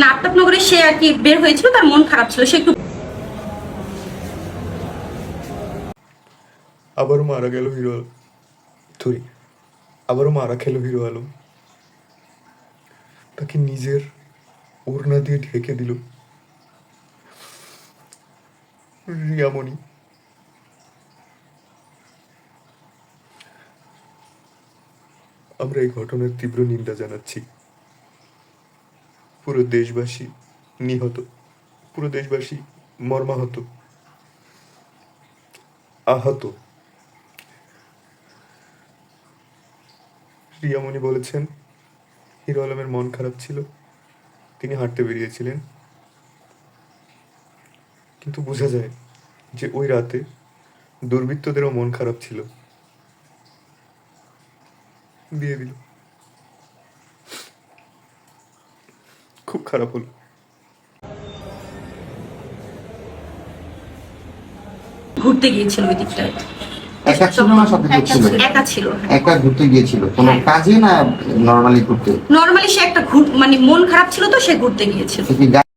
নাটকনগরে সে আর কি বের হয়েছিল, তার মন খারাপ ছিল, সে একটু আবারও মারা গেল হিরো সরি আবারও মারা খেল হিরো আলম। তাকে নিজের ওড়না দিয়ে ঢেকে দিল রিয়ামণি। আমরা এই ঘটনার তীব্র নিন্দা জানাচ্ছি। পুরো দেশবাসী নিহত, পুরো দেশবাসী মর্মাহত, আহত। রিয়ামণি বলেছেন হিরো আলমের মন খারাপ ছিল, তিনি হাঁটতে বেরিয়েছিলেন, কিন্তু বোঝা যায় যে ওই রাতে দুর্বৃত্তদেরও মন খারাপ ছিল, দিয়ে দিল। খুব খারাপ হলো। ঘুরতে গিয়েছিল ওই দিকটায়। একা ছিল না সাথে কেউ ছিল? একা ছিল। একা ঘুরতে গিয়েছিল কোনো কাজে না নরমালি ঘুরতে? নরমালি সে একটা মানে মন খারাপ ছিল তো সে ঘুরতে গিয়েছিল। সে কি